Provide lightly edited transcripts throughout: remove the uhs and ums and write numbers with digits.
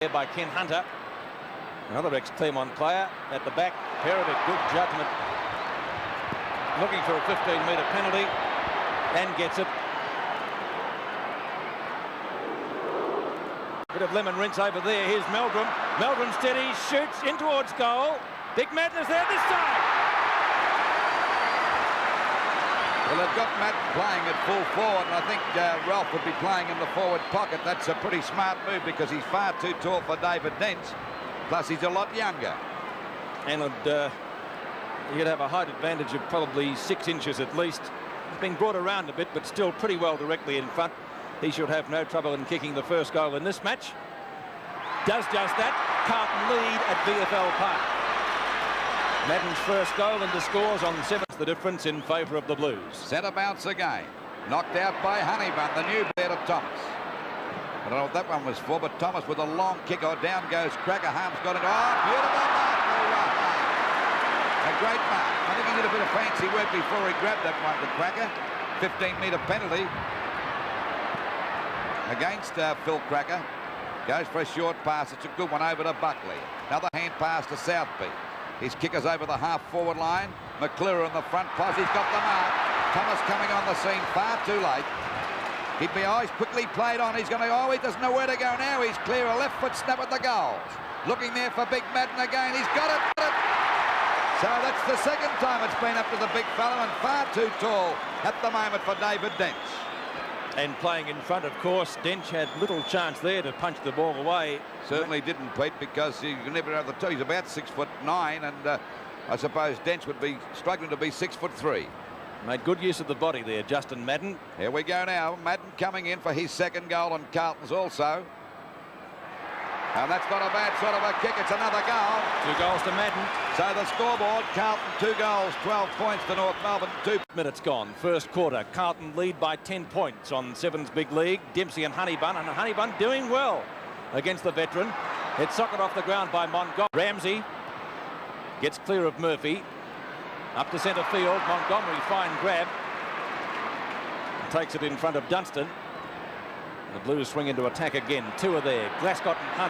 There by Ken Hunter, another ex-Claremont player at the back. Perovic, good judgment, looking for a 15-metre penalty and gets it. Bit of lemon rinse over there. Here's Meldrum. Meldrum steady, shoots in towards goal. Big Madden's there this time. Well, they've got Madden playing at full forward, and I think Ralph would be playing in the forward pocket. That's a pretty smart move because he's far too tall for David Dents. Plus, he's a lot younger. And he'd have a height advantage of probably 6 inches at least. He's been brought around a bit, but still pretty well directly in front. He should have no trouble in kicking the first goal in this match. Does just that. Carlton lead at VFL Park. Madden's first goal and the scores on 7th, the difference in favour of the Blues. Centre bounce again. Knocked out by Honeybun, the new player to Thomas. I don't know what that one was for, but Thomas with a long kick. Oh, down goes Cracker. Harms got it. Oh, beautiful mark. A great mark. I think he did a bit of fancy work before he grabbed that one, the Cracker. 15-metre penalty against Phil Cracker. Goes for a short pass. It's a good one over to Buckley. Another hand pass to Southby. His kicker's over the half-forward line. McClure in the front post. He's got the mark. Thomas coming on the scene far too late. He'd be always quickly played on. He's going to, he doesn't know where to go now. He's clear. A left foot snap at the goals. Looking there for Big Madden again. He's got it. So that's the second time it's been up to the big fellow, and far too tall at the moment for David Dents. And playing in front, of course, Dench had little chance there to punch the ball away. Certainly didn't, Pete, because you can never have the two. He's about 6'9", and I suppose Dench would be struggling to be 6'3". Made good use of the body there, Justin Madden. Here we go now. Madden coming in for his second goal, and Carlton's also. And that's not a bad sort of a kick. It's another goal. 2 goals to Madden. So the scoreboard, Carlton 2 goals, 12 points to North Melbourne. 2 minutes gone. First quarter. Carlton lead by 10 points on 7's big league. Dempsey and Honeybun doing well against the veteran. It's socket off the ground by Montgomery. Ramsey gets clear of Murphy. Up to centre field. Montgomery, fine grab. And takes it in front of Dunstan. The Blues swing into attack again. 2 are there. Glascott and Hunt.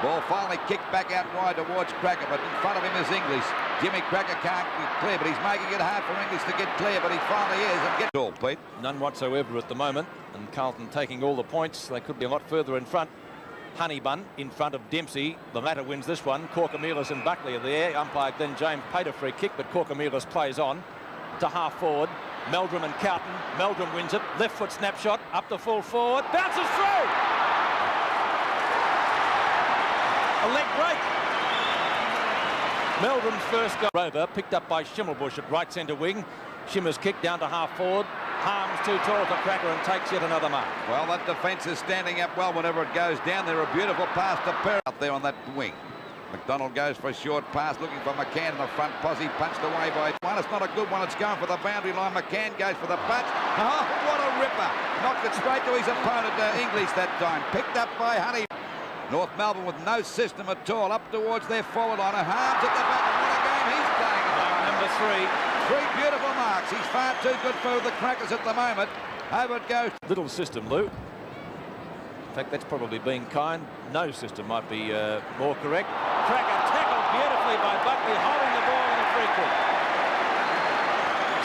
Ball finally kicked back out wide towards Cracker, but in front of him is Inglis. Jimmy Cracker can't be clear, but he's making it hard for Inglis to get clear, but he finally is and gets it all, Pete. None whatsoever at the moment, and Carlton taking all the points. They could be a lot further in front. Honeybun in front of Dempsey. The latter wins this one. Corcomelis and Buckley are there. Umpire Glenn James paid a free kick, but Corcomelis plays on to half forward. Meldrum and Carlton. Meldrum wins it. Left foot snapshot up to full forward. Bounces through. A leg break. Meldrum's first goal. Rover picked up by Schimmelbusch at right centre wing. Schimmer's kick down to half forward. Harms too tall for Cracker and takes yet another mark. Well, that defence is standing up well whenever it goes down there. A beautiful pass to Perry out there on that wing. McDonald goes for a short pass, looking for McCann in the front. Posse punched away by one. It's not a good one. It's going for the boundary line. McCann goes for the punch. Oh, what a ripper. Knocked it straight to his opponent, Inglis, that time. Picked up by Honey. North Melbourne with no system at all. Up towards their forward line. Harms at the back. And what a game he's playing. Number 3. 3 beautiful marks. He's far too good for the Crackers at the moment. Over it goes. Little system, Lou. In fact, that's probably being kind. No system might be more correct. Cracker tackled beautifully by Buckley, holding the ball in a free kick.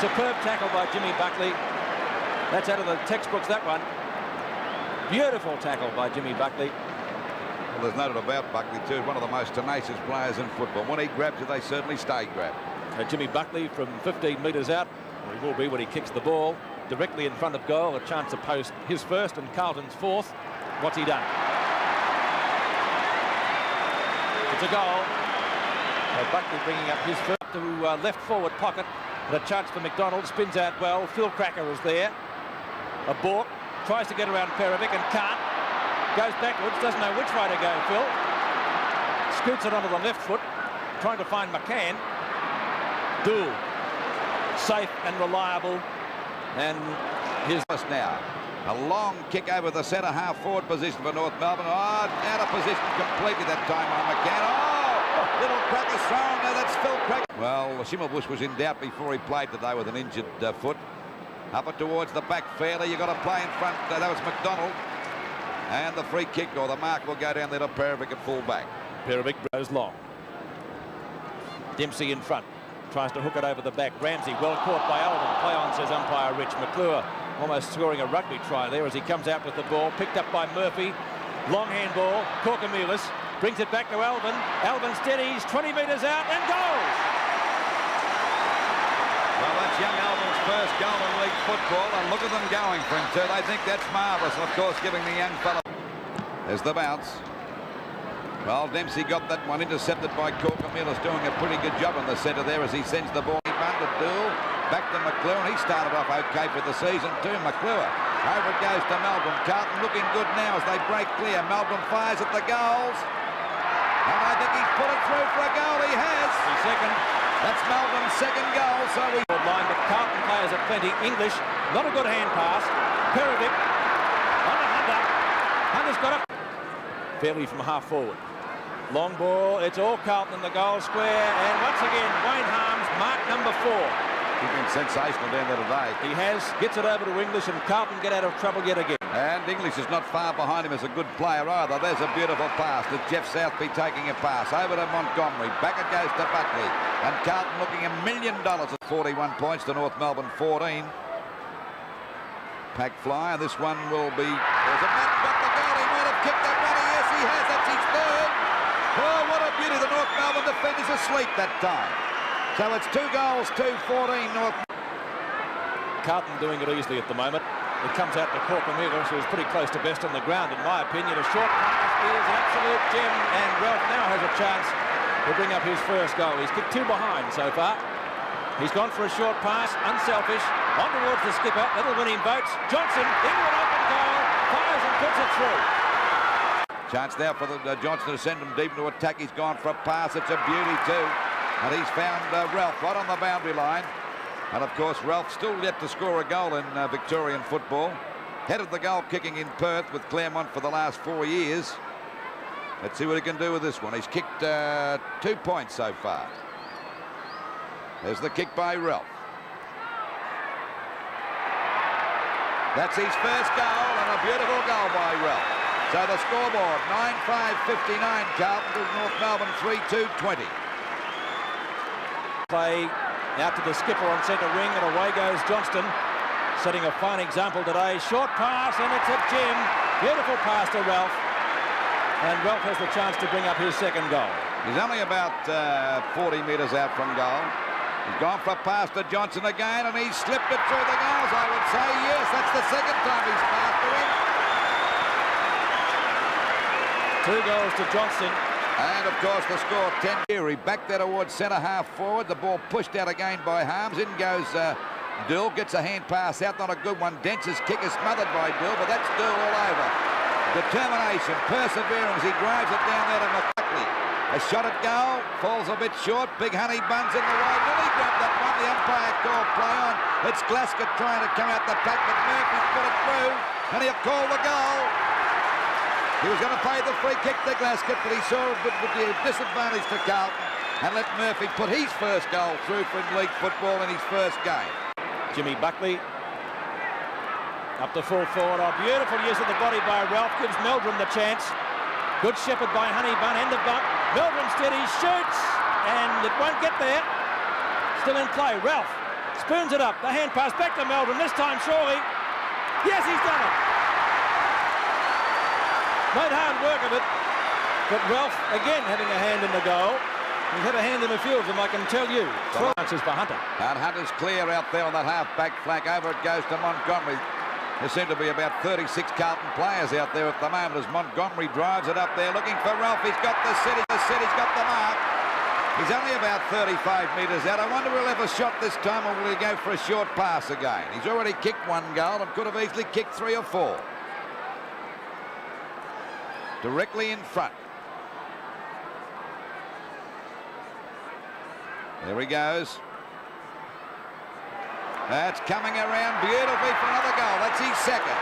Superb tackle by Jimmy Buckley. That's out of the textbooks, that one. Beautiful tackle by Jimmy Buckley. Well, there's no doubt about Buckley, too. One of the most tenacious players in football. When he grabs it, they certainly stay grabbed. Jimmy Buckley from 15 metres out. Well, he will be when he kicks the ball directly in front of goal. A chance to post his first and Carlton's fourth. What's he done? It's a goal. Buckley bringing up his first to left forward pocket. And a chance for McDonald. Spins out well. Phil Cracker is there. A balk. Tries to get around Perovic and can't. Goes backwards. Doesn't know which way to go, Phil. Scoots it onto the left foot. Trying to find McCann. Dool. Safe and reliable. And his now. A long kick over the centre half forward position for North Melbourne. Oh, out of position completely that time on McCann. Oh, little Cracker thrown there. That's Phil Cracker. Well, Schimmelbusch was in doubt before he played today with an injured foot. Up it towards the back fairly. You've got to play in front. That was McDonald. And the free kick or the mark will go down there to Perovic at full back. Perovic goes long. Dempsey in front. Tries to hook it over the back. Ramsey well caught by Alden. Play on, says umpire Rich. McClure almost scoring a rugby try there as he comes out with the ball. Picked up by Murphy. Long handball. Korkamilis brings it back to Alvin. Alvin steadies 20 metres out and goes. Well, that's young Alvin's first goal in league football, and look at them going for him too. They think that's marvellous, and of course giving the young fella. There's the bounce. Well, Dempsey got that one intercepted by Korkamilis, doing a pretty good job in the centre there as he sends the ball. He bunted Dool back to McClure, and he started off okay for the season too. McClure over it goes to Melbourne. Carlton looking good now as they break clear. Melbourne fires at the goals, and I think he's put it through for a goal. He has. His second. That's Melbourne's second goal. So we line, but Carlton players are plenty. English, not a good hand pass. Perovic on to Hunter. Hunter's got it fairly from half forward. Long ball. It's all Carlton in the goal square, and once again Wayne Harms, mark number 4. He's been sensational down there today. He has. Gets it over to English, and Carlton get out of trouble yet again. And English is not far behind him as a good player either. There's a beautiful pass to Jeff Southby taking a pass over to Montgomery. Back it goes to Buckley. And Carlton looking $1 million at 41 points to North Melbourne 14. Pack fly, and this one will be. There's a man got the goal. He might have kicked that one. Yes, he has. That's his third. Oh, what a beauty. The North Melbourne defenders asleep that time. So it's 2 goals, 2-14 North. Carlton doing it easily at the moment. It comes out to Korkamilis, who is pretty close to best on the ground, in my opinion. A short pass is an absolute gem, and Ralph now has a chance to bring up his first goal. He's kicked 2 behind so far. He's gone for a short pass, unselfish, on towards the skipper. That'll win him votes. Johnson into an open goal, fires and puts it through. Chance now for Johnson to send him deep into attack. He's gone for a pass. It's a beauty too. And he's found Ralph right on the boundary line. And of course, Ralph still yet to score a goal in Victorian football. Headed the goal kicking in Perth with Claremont for the last 4 years. Let's see what he can do with this one. He's kicked 2 points so far. There's the kick by Ralph. That's his first goal, and a beautiful goal by Ralph. So the scoreboard, 9-5-59 Carlton to North Melbourne 3-2-20. Play out to the skipper on centre wing, and away goes Johnston, setting a fine example today. Short pass, and it's a gem. Beautiful pass to Ralph, and Ralph has the chance to bring up his second goal. He's only about 40 metres out from goal. He's gone for a pass to Johnson again, and he's slipped it through the goals, I would say. Yes, that's the second time he's passed to him. 2 goals to Johnson. And of course the score 10. He backed that towards centre half forward. The ball pushed out again by Harms. In goes Dill, gets a hand pass out, not a good one. Dentz's kick is smothered by Dill, but that's Dill all over. Determination, perseverance. He drives it down there to McCuckley. A shot at goal, falls a bit short. Big Honey Buns in the way. Really grabbed that one. The umpire called play on. It's Glasgow trying to come out the pack, but Murphy's put it through, and he'll call the goal. He was going to play the free kick to Glasgow, but he saw it would be a disadvantage to Carlton and let Murphy put his first goal through for league football in his first game. Jimmy Buckley up to full forward. Oh, beautiful use of the body by Ralph. Gives Meldrum the chance. Good shepherd by Honeybun. End of bump. Meldrum steady, shoots, and it won't get there. Still in play. Ralph spoons it up. The hand pass back to Meldrum. This time surely. Yes, he's done it. Made hard work of it, but Ralph again having a hand in the goal. He's had a hand in a few of them, I can tell you. Chances for Hunter. And Hunter's clear out there on that half-back flank. Over it goes to Montgomery. There seem to be about 36 Carlton players out there at the moment as Montgomery drives it up there looking for Ralph. He's got the set. He's got the mark. He's only about 35 metres out. I wonder if he'll have a shot this time, or will he go for a short pass again? He's already kicked 1 goal and could have easily kicked 3 or 4. Directly in front. There he goes. That's coming around beautifully for another goal. That's his second.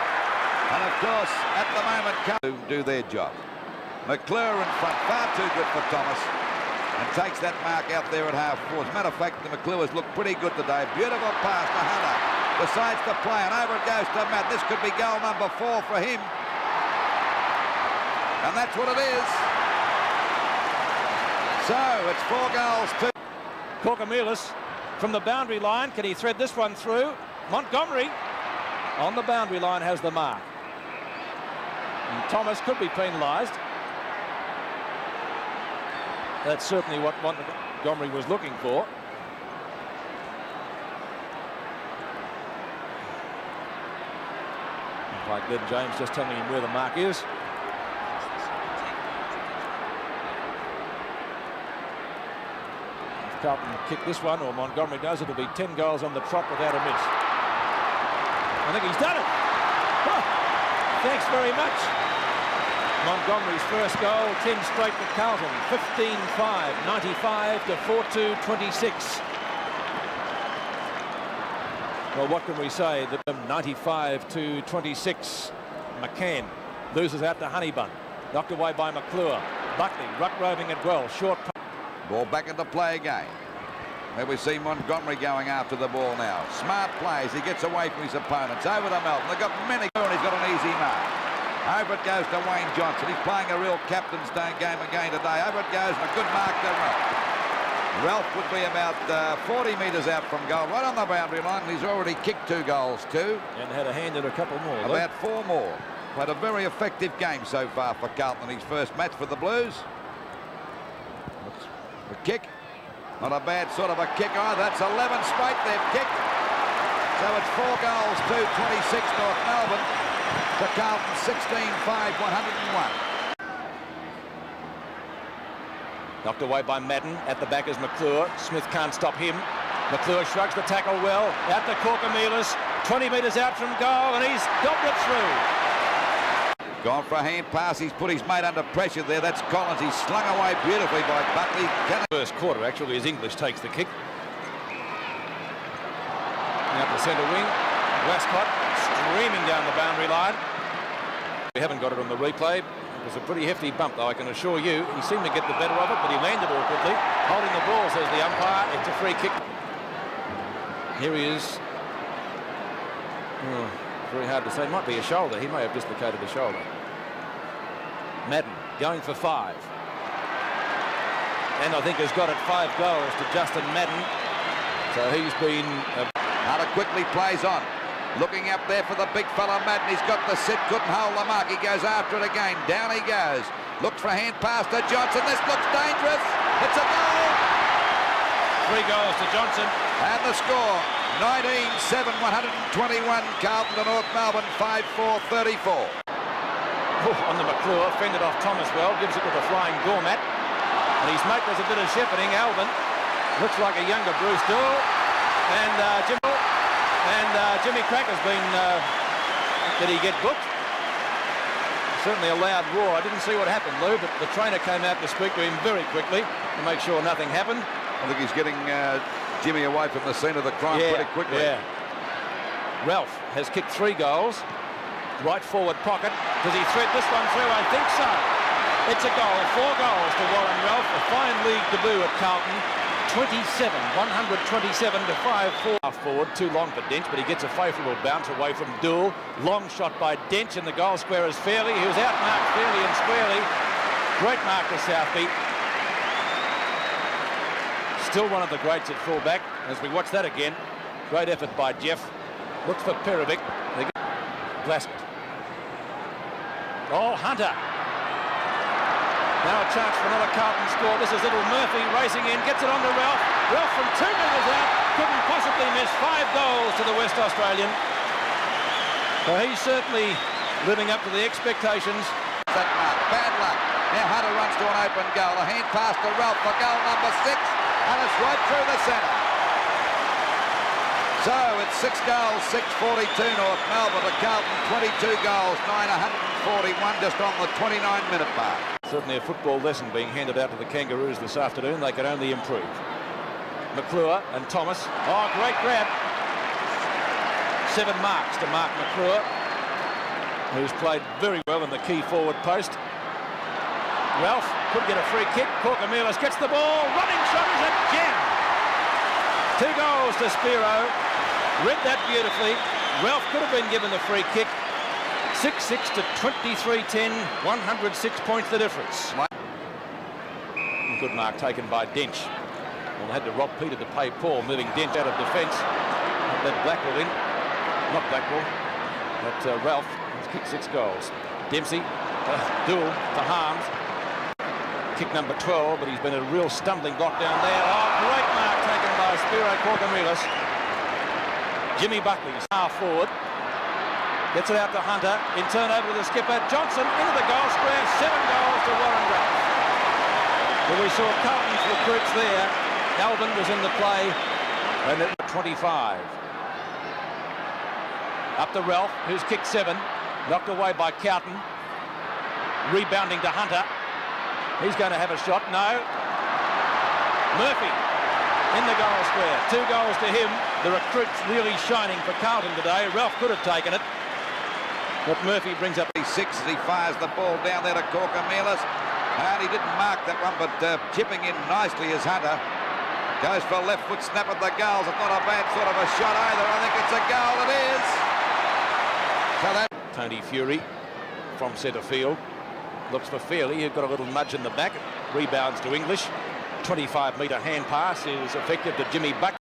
And of course, at the moment, to do their job. McClure in front, far too good for Thomas. And takes that mark out there at half forward. As a matter of fact, the McClure's looked pretty good today. Beautiful pass to Hunter. Decides to play, and over it goes to Matt. This could be goal number 4 for him. And that's what it is. So it's 4 goals to Corcomelis from the boundary line. Can he thread this one through? Montgomery on the boundary line has the mark. And Thomas could be penalised. That's certainly what Montgomery was looking for. Like Glenn James just telling him where the mark is. If Carlton kick this one, or Montgomery does, it'll be 10 goals on the trot without a miss. I think he's done it. Huh. Thanks very much. Montgomery's first goal, 10 straight to Carlton. 15-5, 95 to 4-2-26. Well, what can we say? The 95 to 26. McCann loses out to Honeybun. Knocked away by McClure. Buckley ruck roving it well. Short. Ball back into play again. There we see Montgomery going after the ball now. Smart plays. He gets away from his opponents. Over to Melbourne. They've got many, and he's got an easy mark. Over it goes to Wayne Johnson. He's playing a real captain's day game again today. Over it goes, and a good mark to Ralph. Ralph would be about 40 metres out from goal, right on the boundary line, and he's already kicked 2 goals too. And had a hand at a couple more. About 4 more. But a very effective game so far for Carlton. His first match for the Blues. The kick. Not a bad sort of a kick either. That's 11 straight they've kicked. So it's 4 goals to 26 North Melbourne. To Carlton 16-5, 101. Knocked away by Madden. At the back is McClure. Smith can't stop him. McClure shrugs the tackle well. Out to Corcomelis. 20 metres out from goal, and he's gobbed it through. Gone for a hand pass. He's put his mate under pressure there. That's Collins. He's slung away beautifully by Buckley. First quarter, actually, as English takes the kick. Out the centre wing. Westcott streaming down the boundary line. We haven't got it on the replay. It was a pretty hefty bump, though, I can assure you. He seemed to get the better of it, but he landed awkwardly. Holding the ball, says the umpire. It's a free kick. Here he is. Oh, very hard to say. Might be a shoulder. He may have dislocated the shoulder. Madden going for 5. And I think has got it 5 goals to Justin Madden. So he's been... Hunter quickly plays on. Looking up there for the big fella Madden. He's got the sit, couldn't hold the mark. He goes after it again. Down he goes. Looks for a hand pass to Johnson. This looks dangerous. It's a goal. 3 goals to Johnson. And the score, 19-7, 121. Carlton to North Melbourne, 5-4, 34. On the McClure, fended off Thomas well. Gives it to the flying doormat. And his mate does a bit of shepherding. Alvin looks like a younger Bruce Dool. And Jimmy Cracker's been, did he get booked? Certainly a loud roar. I didn't see what happened, Lou, but the trainer came out to speak to him very quickly to make sure nothing happened. I think he's getting Jimmy away from the scene of the crime pretty quickly. Yeah. Ralph has kicked 3 goals. Right forward pocket. Does he thread this one through? I think so. It's a goal. 4 goals to Warren Ralph. A fine league debut at Carlton. 127 to 5-4. Forward, too long for Dench, but he gets a favourable bounce away from Dool. Long shot by Dench, and the goal square is Fairley, who's outmarked fairly and squarely. Great mark to Southby. Still one of the greats at fullback. As we watch that again, great effort by Jeff. Looks for Perovic. Glassman. Oh, Hunter. Now a chance for another Carlton score. This is little Murphy racing in, gets it on to Ralph. Ralph from 2 metres out, couldn't possibly miss. 5 goals to the West Australian. So he's certainly living up to the expectations. That mark, bad luck. Now Hunter runs to an open goal. A hand pass to Ralph for goal number 6, and it's right through the centre. So it's 6 goals, 6-42 North Melbourne to Carlton, 22 goals, 941 just on the 29-minute mark. Certainly a football lesson being handed out to the Kangaroos this afternoon. They can only improve. McClure and Thomas. Oh, great grab. 7 marks to Mark McClure, who's played very well in the key forward post. Ralph could get a free kick. Corcomelis gets the ball. Running shot is a gem. 2 goals to Spiro. Read that beautifully. Ralph could have been given the free kick. 6-6 to 23-10, 106 points the difference. Good mark taken by Dench. Well, they had to rob Peter to pay Paul, moving Dench out of defence. Let Blackwell in. Not Blackwell, but Ralph has kicked 6 goals. Dempsey, duel to Harms. Kick number 12, but he's been a real stumbling block down there. Oh, great mark taken by Spiro Corcomelis. Jimmy Buckley's half forward. Gets it out to Hunter. In turn over to the skipper. Johnson into the goal square. 7 goals to Warren Ralph. Well, we saw Carlton's recruits there. Melbourne was in the play. And at 25. Up to Ralph, who's kicked 7. Knocked away by Carlton. Rebounding to Hunter. He's going to have a shot. No. Murphy in the goal square. 2 goals to him. The recruit's really shining for Carlton today. Ralph could have taken it, but Murphy brings up 6 as he fires the ball down there to Corcomelis. And he didn't mark that one, but chipping in nicely is Hunter. Goes for a left foot snap at the goals. It's not a bad sort of a shot either. I think it's a goal. It is. So that Tony Fury from centre field. Looks for Fairley, who got a little nudge in the back. Rebounds to English. 25-metre hand pass is effective to Jimmy Buck.